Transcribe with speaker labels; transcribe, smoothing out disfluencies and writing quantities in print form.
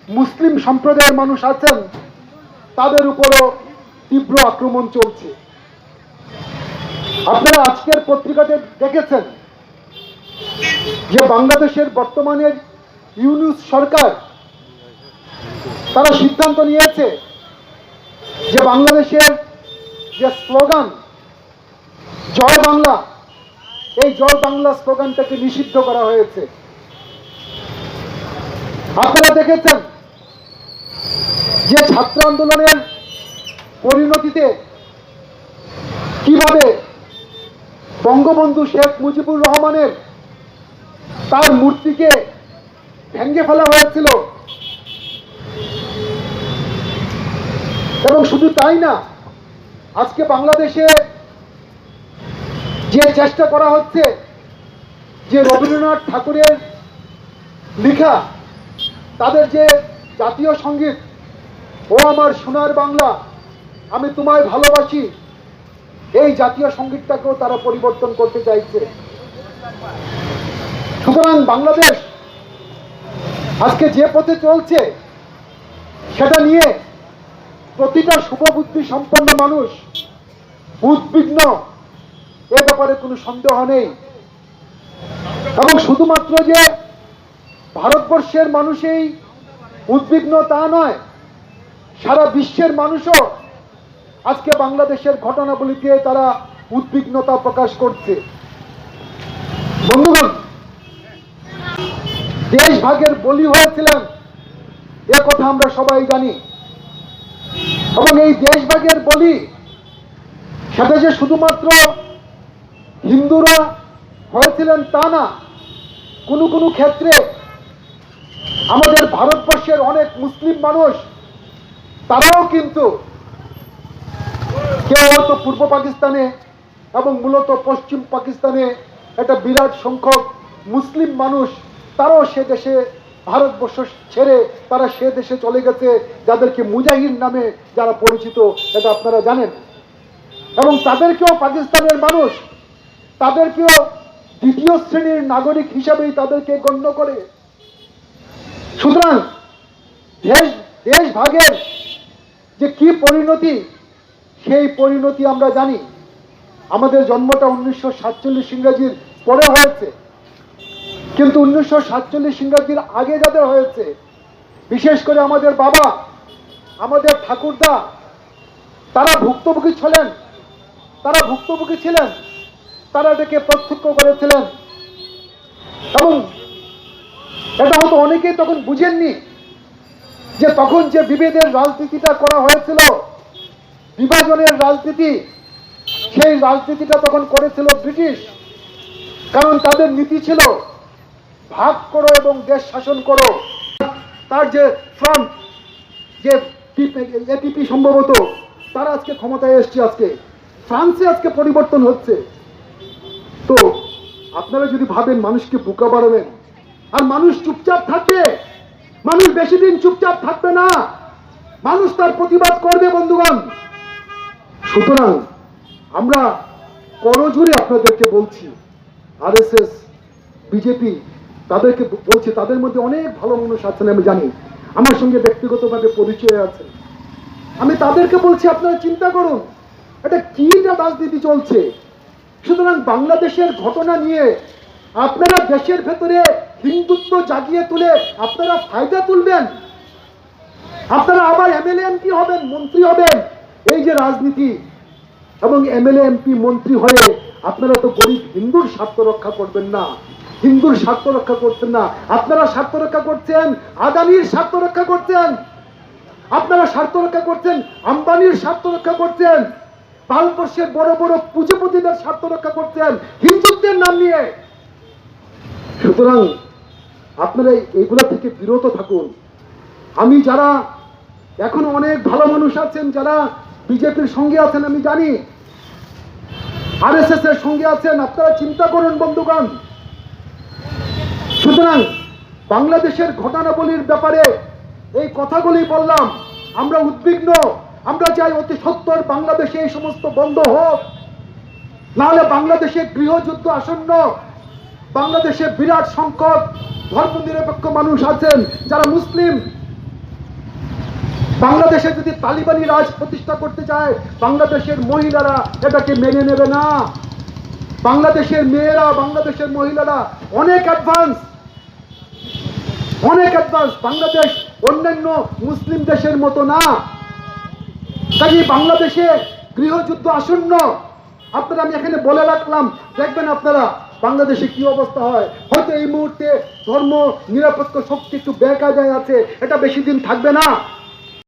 Speaker 1: মুসলিম সম্প্রদায়ের মানুষ আছেন তাদের উপরও তীব্র আক্রমণ চলছে। আপনারা আজকের পত্রিকাতে দেখেছেন যে বাংলাদেশের বর্তমানের ইউনূস সরকার তারা সিদ্ধান্ত নিয়েছে যে বাংলাদেশের যে স্লোগান জয় বাংলা, এই জয় বাংলা স্লোগানটাকে নিষিদ্ধ করা হয়েছে। আপনারা দেখেছেন যে ছাত্র আন্দোলনের পরিণতিতে কিভাবে বঙ্গবন্ধু শেখ মুজিবুর রহমানের তার মূর্তিকে ভেঙে ফেলা হয়েছিল। এবং শুধু তাই না, আজকে বাংলাদেশে যে চেষ্টা করা হচ্ছে যে রবীন্দ্রনাথ ঠাকুরের লেখা তাদের যে জাতীয় সঙ্গীত ও আমার সোনার বাংলা আমি তোমায় ভালোবাসি, এই জাতীয় সঙ্গীতটাকেও তারা পরিবর্তন করতে চাইছে। সুতরাং বাংলাদেশ আজকে যে পথে চলছে সেটা নিয়ে প্রতিটা শুভবুদ্ধি সম্পন্ন মানুষ উদ্বিগ্ন, এ ব্যাপারে কোনো সন্দেহ নেই। এবং শুধুমাত্র যে ভারতবর্ষের মানুষই উদ্বিগ্ন তা নয়, সারা বিশ্বের মানুষও আজকে বাংলাদেশের ঘটনাবলিতে তারা উদ্বিগ্নতা প্রকাশ করছে। বন্ধুগণ, দেশ ভাগের বলি হয়েছিলেন এ কথা আমরা সবাই জানি। এবং এই দেশ ভাগের বলি সেটা যে শুধুমাত্র হিন্দুরা হয়েছিলেন তা না, কোনো কোনো ক্ষেত্রে আমাদের ভারতবর্ষের অনেক মুসলিম মানুষ তারাও কিন্তু কেউ হয়তো পূর্ব পাকিস্তানে এবং মূলত পশ্চিম পাকিস্তানে একটা বিরাট সংখ্যক মুসলিম মানুষ তারাও সে দেশে ভারতবর্ষ ছেড়ে তারা সে দেশে চলে গেছে, যাদেরকে মুজাহিদ নামে যারা পরিচিত, এটা আপনারা জানেন। এবং তাদেরকেও পাকিস্তানের মানুষ তাদেরকেও দ্বিতীয় শ্রেণীর নাগরিক হিসাবেই তাদেরকে গণ্য করে। সুতরাং দেশ ভাগের যে কি পরিণতি, সেই পরিণতি আমরা জানি। আমাদের জন্মটা 1947 ইংরেজির পরে হয়েছে, কিন্তু 1947 ইংরেজির আগে যাদের হয়েছে, বিশেষ করে আমাদের বাবা, আমাদের ঠাকুরদা, তারা ভুক্তভোগী ছিলেন, তারা এটাকে প্রত্যক্ষ করেছিলেন। এবং এটা হয়তো অনেকেই তখন বুঝেননি যে তখন যে বিভেদের রাজনীতিটা করা হয়েছিল, বিভাজনের রাজনীতি, সেই রাজনীতিটা তখন করেছিল ব্রিটিশ। কারণ তাদের নীতি ছিল ভাগ করো এবং দেশ শাসন করো। তার যে ফ্রন্ট, যে এপিপি সম্ভবত, তারা আজকে ক্ষমতায় এসছে। আজকে ফ্রান্সে আজকে পরিবর্তন হচ্ছে। তো আপনারা যদি ভাবেন মানুষকে বোকা বাড়াবেন আর মানুষ চুপচাপ থাকবে, মানুষ বেশি দিন চুপচাপ থাকবে না, মানুষ তার প্রতিবাদ করবে বন্ধুগণ। সুতরাং আমরা করজোরে আপনাদেরকে বলছি, আরএসএস, বিজেপি, তাদেরকে বলছি, তাদের মধ্যে অনেক ভালো মানুষ আছেন, আমি জানি, আমার সঙ্গে ব্যক্তিগতভাবে পরিচয় আছে। আমি তাদেরকে বলছি আপনারা চিন্তা করুন এটা কি রাজনীতি চলছে। সুতরাং বাংলাদেশের ঘটনা নিয়ে আপনারা দেশের ভেতরে হিন্দুত্ব জাগিয়ে তুলে আপনারা ফায়দা তুলবেন, আপনারা আবার এমএলএ এমপি হবেন, মন্ত্রী হবেন, এই যে রাজনীতি। এবং এমএলএ এমপি মন্ত্রী হয়ে আপনারা তো গরিব হিন্দুর স্বার্থ রক্ষা করবেন না, হিন্দুর স্বার্থ রক্ষা করছেন না, আপনারা স্বার্থ রক্ষা করছেন আদানির স্বার্থ রক্ষা করছেন, আপনারা স্বার্থ রক্ষা করছেন আম্বানির স্বার্থ রক্ষা করছেন, ভারতবর্ষের বড় বড় পুঁজিপতিদের স্বার্থ রক্ষা করছেন হিন্দুত্বের নাম নিয়ে। সুতরাং আপনারা এইগুলা থেকে বিরত থাকুন। আমি যারা এখনো অনেক ভালো মানুষ আছেন যারা বিজেপির সঙ্গে আছেন, আমি জানি আরএসএস এর সঙ্গে আছেন, আপনারা চিন্তা করুন বন্ধুগণ। সুতরাং বাংলাদেশের ঘটনাবলীর ব্যাপারে এই কথাগুলি বললাম। আমরা উদ্বিগ্ন, আমরা চাই অতি সত্বর বাংলাদেশে এই সমস্ত বন্ধ হোক, নাহলে বাংলাদেশে গৃহযুদ্ধ আসন্ন। বাংলাদেশে বিরাট সংখ্যক ধর্মনিরপেক্ষ মানুষ আছেন যারা মুসলিম, বাংলাদেশে যদি তালিবানি রাজ প্রতিষ্ঠা করতে চায়, বাংলাদেশের মহিলারা এটাকে মেনে নেবে না। বাংলাদেশের মেয়েরা, বাংলাদেশের মহিলারা অনেক অ্যাডভান্স, অনেক অ্যাডভান্স। বাংলাদেশ অন্যান্য মুসলিম দেশের মতো না। তাই বাংলাদেশে গৃহযুদ্ধ আসন্ন। আপনারা, আমি এখানে বলে রাখলাম, দেখবেন আপনারা বাংলাদেশে কি অবস্থা হয়। হয়তো এই মুহূর্তে ধর্ম নিরপেক্ষ শক্তি একটু বেকায়দায় আছে, এটা বেশি দিন থাকবে না।